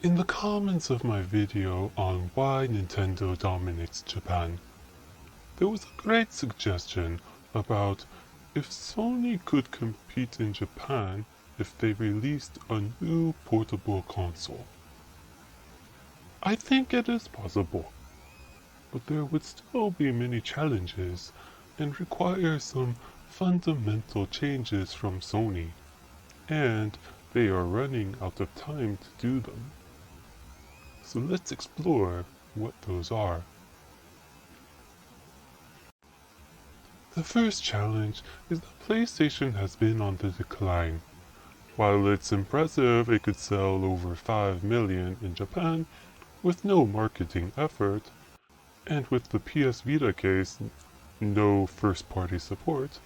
In the comments of my video on why Nintendo dominates Japan, there was a great suggestion about if Sony could compete in Japan if they released a new portable console. I think it is possible, but there would still be many challenges and require some fundamental changes from Sony, and they are running out of time to do them. So let's explore what those are. The first challenge is that PlayStation has been on the decline. While it's impressive it could sell over 5 million in Japan with no marketing effort, and with the PS Vita case, no first-party support,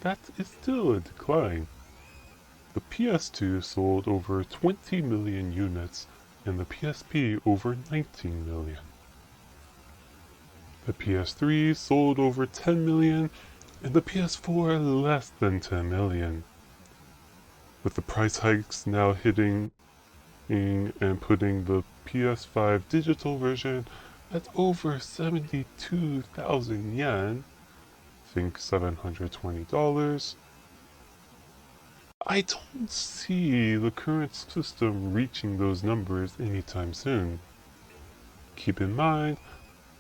that is still a decline. The PS2 sold over 20 million units and the PSP over 19 million. The PS3 sold over 10 million and the PS4 less than 10 million. With the price hikes now hitting and putting the PS5 digital version at over 72,000 yen, think $720, I don't see the current system reaching those numbers anytime soon. Keep in mind,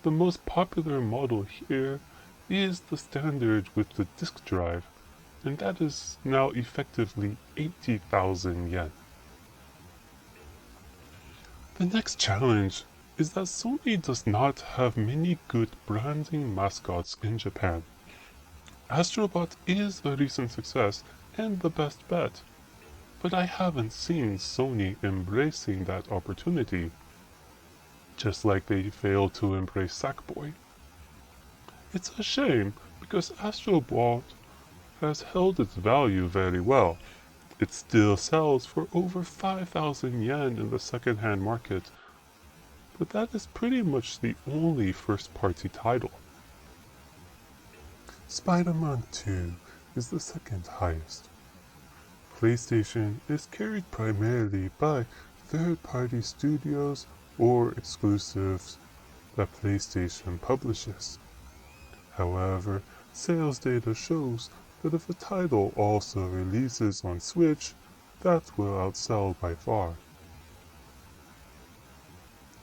the most popular model here is the standard with the disk drive, and that is now effectively 80,000 yen. The next challenge is that Sony does not have many good branding mascots in Japan. Astrobot is a recent success and the best bet, but I haven't seen Sony embracing that opportunity, just like they failed to embrace Sackboy. It's a shame because Astrobot has held its value very well. It still sells for over 5,000 yen in the second-hand market, but that is pretty much the only first-party title. Spider-Man 2 is the second highest. PlayStation is carried primarily by third-party studios or exclusives that PlayStation publishes. However, sales data shows that if a title also releases on Switch, that will outsell by far.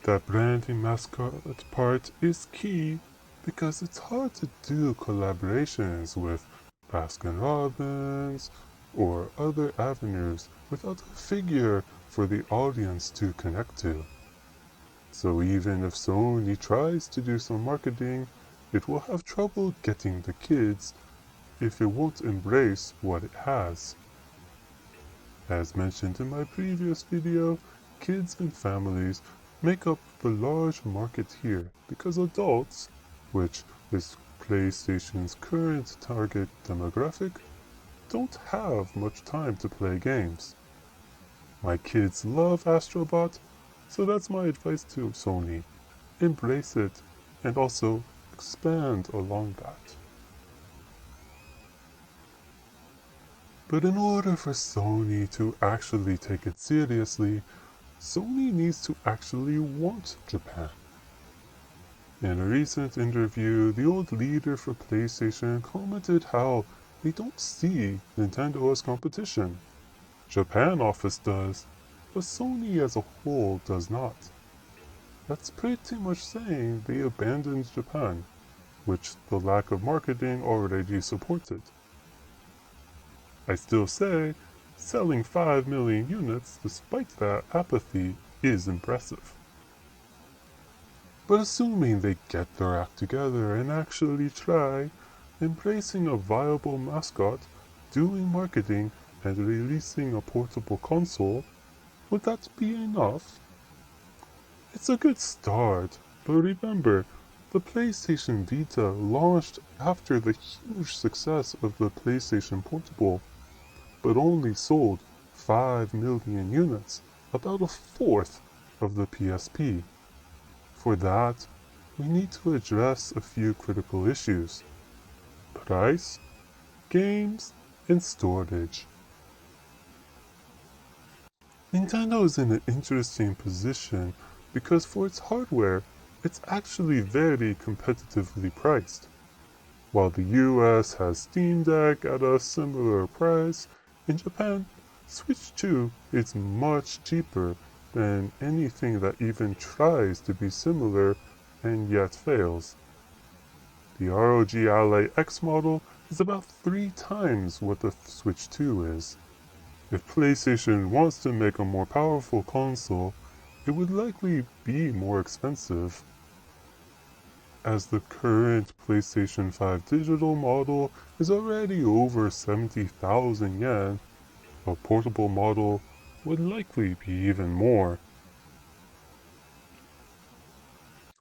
That branding mascot part is key because it's hard to do collaborations with Baskin-Robbins or other avenues without a figure for the audience to connect to. So even if Sony tries to do some marketing, it will have trouble getting the kids if it won't embrace what it has. As mentioned in my previous video, kids and families make up the large market here because adults, which is PlayStation's current target demographic, don't have much time to play games. My kids love Astrobot, so that's my advice to Sony. Embrace it and also expand along that. But in order for Sony to actually take it seriously, Sony needs to actually want Japan. In a recent interview, the old leader for PlayStation commented how they don't see Nintendo as competition. Japan office does, but Sony as a whole does not. That's pretty much saying they abandoned Japan, which the lack of marketing already supported. I still say, selling 5 million units despite that apathy is impressive. But assuming they get their act together and actually try, embracing a viable mascot, doing marketing, and releasing a portable console, would that be enough? It's a good start, but remember, the PlayStation Vita launched after the huge success of the PlayStation Portable, but only sold 5 million units, about a fourth of the PSP. For that, we need to address a few critical issues: price, games, and storage. Nintendo is in an interesting position because for its hardware, it's actually very competitively priced. While the US has Steam Deck at a similar price, in Japan, Switch 2 is much cheaper than anything that even tries to be similar and yet fails. The ROG Ally X model is about 3 times what the Switch 2 is. If PlayStation wants to make a more powerful console, it would likely be more expensive, as the current PlayStation 5 digital model is already over 70,000 yen. A portable model would likely be even more.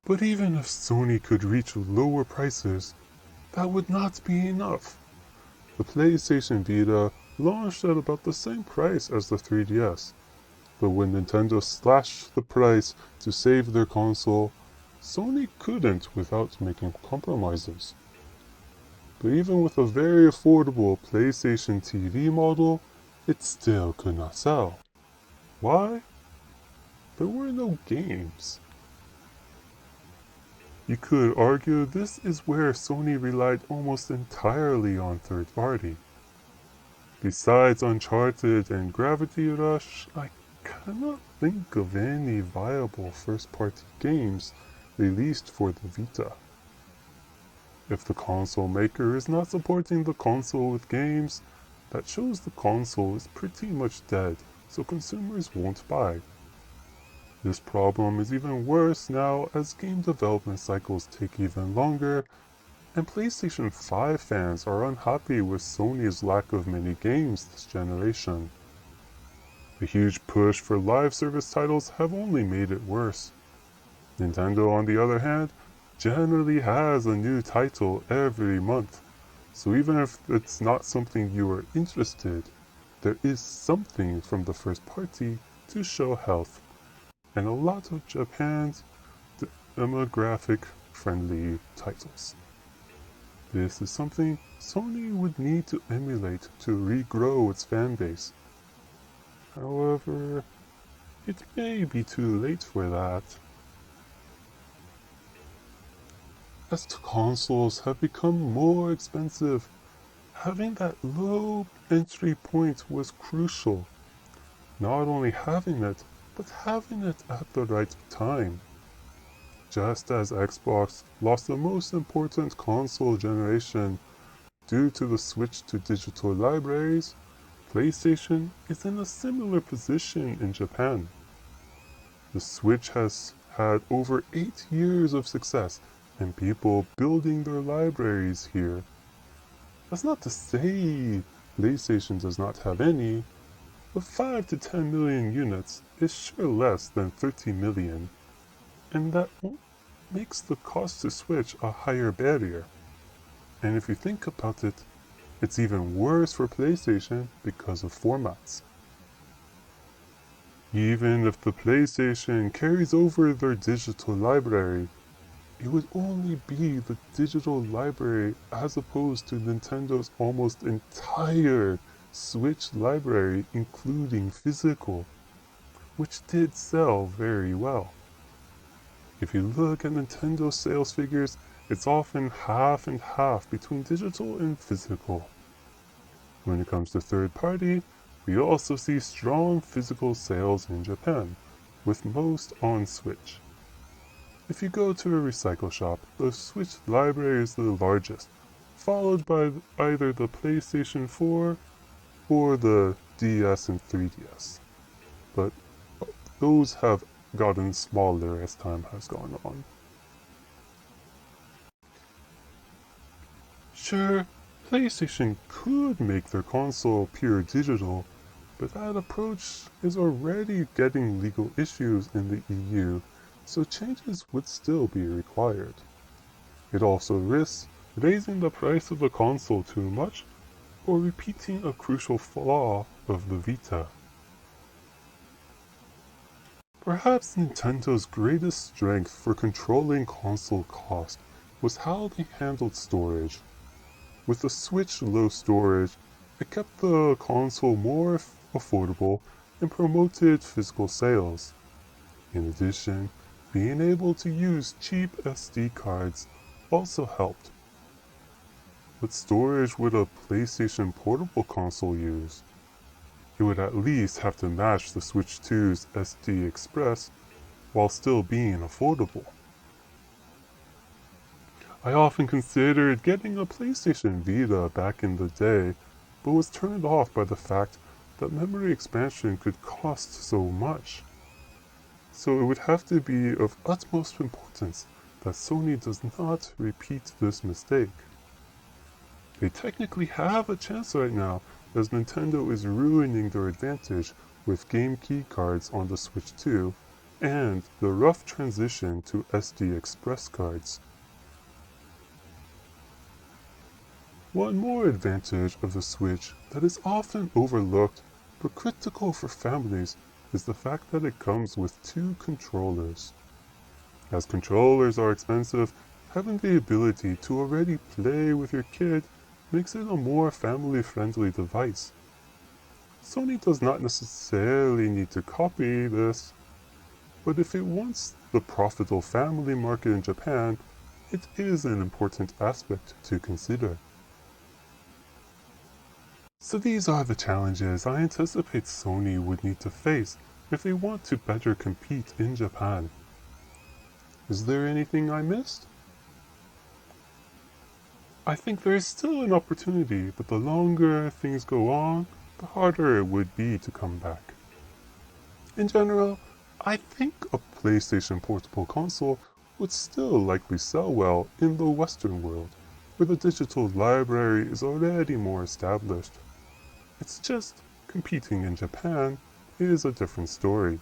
But even if Sony could reach lower prices, that would not be enough. The PlayStation Vita launched at about the same price as the 3DS, but when Nintendo slashed the price to save their console, Sony couldn't without making compromises. But even with a very affordable PlayStation TV model, it still could not sell. Why? There were no games. You could argue this is where Sony relied almost entirely on third party. Besides Uncharted and Gravity Rush, I cannot think of any viable first-party games released for the Vita. If the console maker is not supporting the console with games, that shows the console is pretty much dead, so consumers won't buy. This problem is even worse now as game development cycles take even longer, and PlayStation 5 fans are unhappy with Sony's lack of many games this generation. The huge push for live service titles have only made it worse. Nintendo, on the other hand, generally has a new title every month, so even if it's not something you are interested, there is something from the first party to show health, and a lot of Japan's demographic-friendly titles. This is something Sony would need to emulate to regrow its fanbase. However, it may be too late for that. As consoles have become more expensive, having that low entry point was crucial. Not only having it, but having it at the right time. Just as Xbox lost the most important console generation due to the switch to digital libraries, PlayStation is in a similar position in Japan. The Switch has had over 8 years of success and people building their libraries here. That's not to say PlayStation does not have any, but 5 to 10 million units is sure less than 30 million, and that makes the cost to switch a higher barrier. And if you think about it, it's even worse for PlayStation because of formats. Even if the PlayStation carries over their digital library, it would only be the digital library as opposed to Nintendo's almost entire Switch library, including physical, which did sell very well. If you look at Nintendo's sales figures, it's often half and half between digital and physical. When it comes to third party, we also see strong physical sales in Japan, with most on Switch. If you go to a recycle shop, the Switch library is the largest, followed by either the PlayStation 4 or the DS and 3DS. But those have gotten smaller as time has gone on. Sure, PlayStation could make their console pure digital, but that approach is already getting legal issues in the EU, so changes would still be required. It also risks raising the price of a console too much or repeating a crucial flaw of the Vita. Perhaps Nintendo's greatest strength for controlling console cost was how they handled storage. With the Switch low storage, it kept the console more affordable and promoted physical sales. In addition, being able to use cheap SD cards also helped. What storage would a PlayStation Portable console use? It would at least have to match the Switch 2's SD Express while still being affordable. I often considered getting a PlayStation Vita back in the day, but was turned off by the fact that memory expansion could cost so much. So it would have to be of utmost importance that Sony does not repeat this mistake. They technically have a chance right now, as Nintendo is ruining their advantage with game key cards on the Switch 2 and the rough transition to SD Express cards. One more advantage of the Switch that is often overlooked but critical for families is the fact that it comes with 2 controllers. As controllers are expensive, having the ability to already play with your kid makes it a more family-friendly device. Sony does not necessarily need to copy this, but if it wants the profitable family market in Japan, it is an important aspect to consider. So these are the challenges I anticipate Sony would need to face if they want to better compete in Japan. Is there anything I missed? I think there is still an opportunity, but the longer things go on, the harder it would be to come back. In general, I think a PlayStation Portable console would still likely sell well in the Western world, where the digital library is already more established. It's just competing in Japan is a different story.